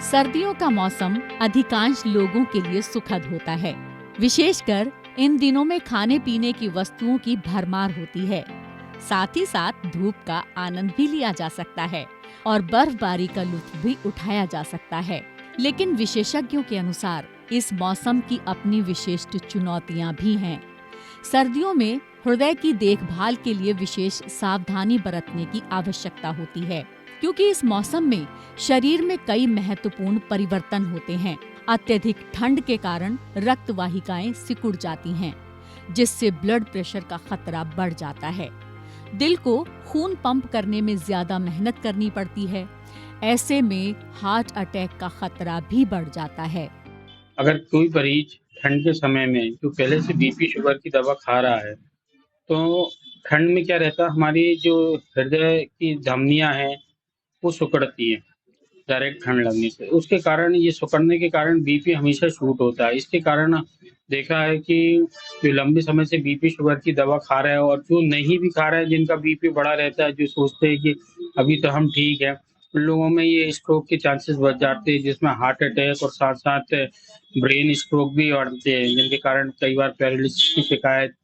सर्दियों का मौसम अधिकांश लोगों के लिए सुखद होता है। विशेषकर इन दिनों में खाने पीने की वस्तुओं की भरमार होती है। साथ ही साथ धूप का आनंद भी लिया जा सकता है और बर्फबारी का लुत्फ भी उठाया जा सकता है। लेकिन विशेषज्ञों के अनुसार इस मौसम की अपनी विशिष्ट चुनौतियां भी हैं। सर्दियों में हृदय की देखभाल के लिए विशेष सावधानी बरतने की आवश्यकता होती है, क्योंकि इस मौसम में शरीर में कई महत्वपूर्ण परिवर्तन होते हैं। अत्यधिक ठंड के कारण रक्त वाहिकाएं सिकुड़ जाती हैं, जिससे ब्लड प्रेशर का खतरा बढ़ जाता है। दिल को खून पंप करने में ज्यादा मेहनत करनी पड़ती है। ऐसे में हार्ट अटैक का खतरा भी बढ़ जाता है। अगर कोई मरीज ठंड के समय में जो पहले से बीपी शुगर की दवा खा रहा है, तो ठंड में क्या रहता है, हमारी जो हृदय की धमनियां हैं वो सिकुड़ती हैं डायरेक्ट ठंड लगने से। उसके कारण ये सिकुड़ने के कारण बीपी हमेशा शूट होता है। इसके कारण देखा है कि जो लंबे समय से बीपी शुगर की दवा खा रहा है और जो नहीं भी खा रहा है, जिनका बीपी बढ़ा रहता है, जो सोचते हैं कि अभी तो हम ठीक है, उन लोगों में ये स्ट्रोक के चांसेस बढ़ जाते हैं, जिसमें हार्ट अटैक और साथ साथ ब्रेन स्ट्रोक भी बढ़ते हैं, जिनके कारण कई बार पैरालिसिस की शिकायत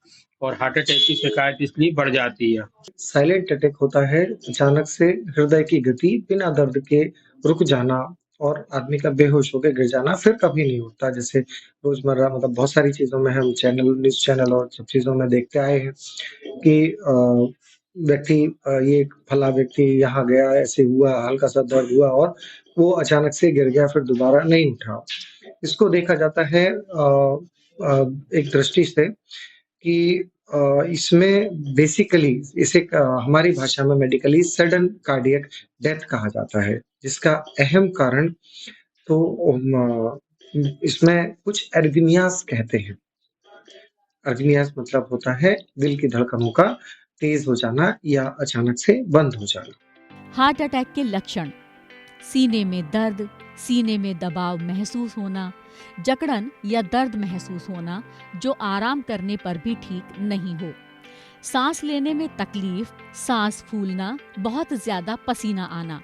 और हार्ट अटैक की शिकायत इसलिए बढ़ जाती है। साइलेंट अटैक होता है अचानक से हृदय की गति बिना दर्द के रुक जाना और आदमी का बेहोश होकर गिर जाना फिर कभी नहीं होता। जैसे रोजमर्रा बहुत सारी चीजों में हम न्यूज चैनल और सब चीजों में देखते आए हैं कि व्यक्ति ये फला व्यक्ति यहाँ गया, ऐसे हुआ, हल्का सा दर्द हुआ और वो अचानक से गिर गया, फिर दोबारा नहीं उठा। इसको देखा जाता है एक दृष्टि से कि इसमें बेसिकली इसे हमारी भाषा में मेडिकली सडन कार्डियक डेथ कहा जाता है, जिसका अहम कारण तो इसमें कुछ एर्गुनियास कहते हैं। एर्गुनियास मतलब होता है दिल की धड़कनों का तेज हो जाना या अचानक से बंद हो जाना। हार्ट अटैक के लक्षण: सीने में दर्द, सीने में दबाव महसूस होना, जकड़न या दर्द महसूस होना जो आराम करने पर भी ठीक नहीं हो, सांस लेने में तकलीफ, सांस फूलना, बहुत ज्यादा पसीना आना।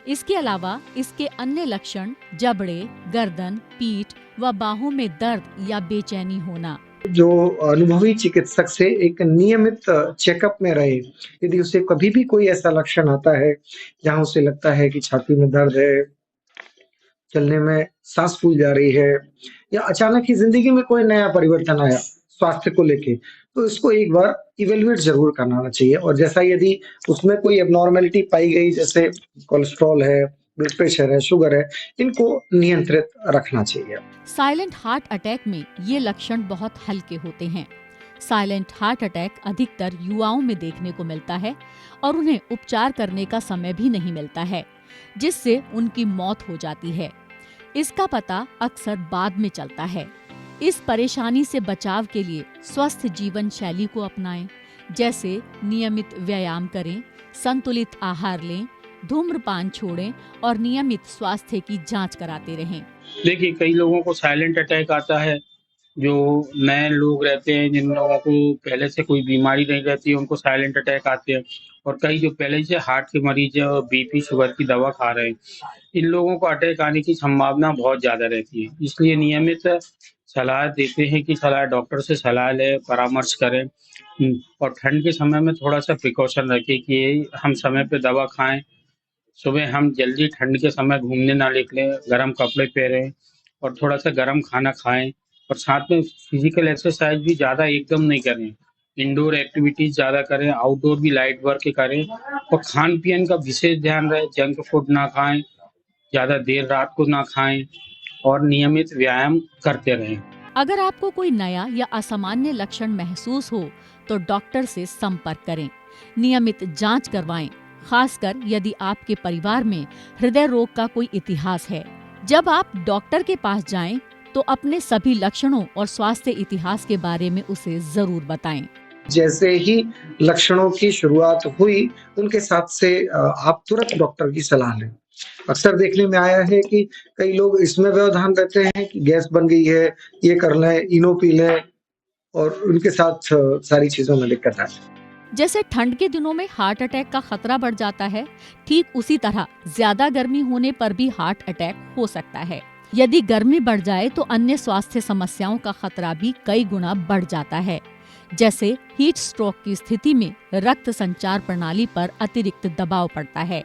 इसके अलावा इसके अन्य लक्षण जबड़े, गर्दन, पीठ व बाहों में दर्द या बेचैनी होना। जो अनुभवी चिकित्सक से एक नियमित चेकअप में रहे। यदि उसे कभी भी कोई ऐसा लक्षण आता है जहां उसे लगता है कि छाती में दर्द है, चलने में सांस फूल जा रही है या अचानक ही जिंदगी में कोई नया परिवर्तन आया स्वास्थ्य को लेके, तो इसको एक बार इवेल्युएट जरूर करना चाहिए। और जैसा यदि उसमें कोई एबनॉर्मेलिटी पाई गई, जैसे कोलेस्ट्रॉल है, ब्लड प्रेशर है, शुगर है, इनको नियंत्रित रखना चाहिए। साइलेंट हार्ट अटैक में ये लक्षण बहुत हल्के होते हैं। साइलेंट हार्ट अटैक अधिकतर युवाओं में देखने को मिलता है और उन्हें उपचार करने का समय भी नहीं मिलता है, जिससे उनकी मौत हो जाती है। इसका पता अक्सर बाद में चलता है। इस परेशानी से बचाव के लिए स्वस्थ जीवन शैली को अपनाएं, जैसे नियमित व्यायाम करें, संतुलित आहार लें, धूम्रपान छोड़ें और नियमित स्वास्थ्य की जांच कराते रहें। देखिए, कई लोगों को साइलेंट अटैक आता है। जो नए लोग रहते हैं, जिन लोगों को पहले से कोई बीमारी नहीं रहती है, उनको साइलेंट अटैक आते हैं। और कई जो पहले से हार्ट के मरीज हैं और बीपी शुगर की दवा खा रहे हैं, इन लोगों को अटैक आने की संभावना बहुत ज़्यादा रहती है। इसलिए नियमित सलाह देते हैं कि डॉक्टर से सलाह लें, परामर्श करें। और ठंड के समय में थोड़ा-सा प्रिकॉशन रखें कि हम समय पे दवा खाएँ। सुबह हम जल्दी ठंड के समय घूमने ना निकलें, गर्म कपड़े पहनें और थोड़ा-सा गर्म खाना खाएँ। और साथ में फिजिकल एक्सरसाइज भी ज़्यादा एकदम नहीं करें। इंडोर एक्टिविटीज़ ज़्यादा करें, आउटडोर भी लाइट वर्क करें और खान-पीन का विशेष ध्यान रहे। जंक फूड ना खाएँ, ज़्यादा देर रात को ना खाएँ और नियमित व्यायाम करते रहें। अगर आपको कोई नया या असामान्य लक्षण महसूस हो तो डॉक्टर से संपर्क करें। नियमित जांच करवाएं, खासकर यदि आपके परिवार में हृदय रोग का कोई इतिहास है। जब आप डॉक्टर के पास जाएं तो अपने सभी लक्षणों और स्वास्थ्य इतिहास के बारे में उसे जरूर बताएं। जैसे ही लक्षणों की शुरुआत हुई, उनके साथ से आप तुरंत डॉक्टर की सलाह लें। अक्सर देखने में आया है कि कई लोग इसमें व्यवधान रहते हैं कि गैस बन गई है, ये कर लें, इनो पी लें और उनके साथ सारी चीजों में दिक्कत आती है। जैसे ठंड के दिनों में हार्ट अटैक का खतरा बढ़ जाता है, ठीक उसी तरह ज्यादा गर्मी होने पर भी हार्ट अटैक हो सकता है। यदि गर्मी बढ़ जाए तो अन्य स्वास्थ्य समस्याओं का खतरा भी कई गुना बढ़ जाता है। जैसे हीट स्ट्रोक की स्थिति में रक्त संचार प्रणाली पर अतिरिक्त दबाव पड़ता है,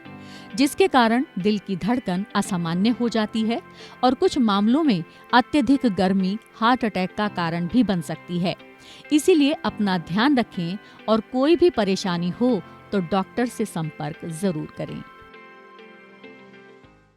जिसके कारण दिल की धड़कन असामान्य हो जाती है और कुछ मामलों में अत्यधिक गर्मी हार्ट अटैक का कारण भी बन सकती है। इसीलिए अपना ध्यान रखें और कोई भी परेशानी हो तो डॉक्टर से संपर्क जरूर करें।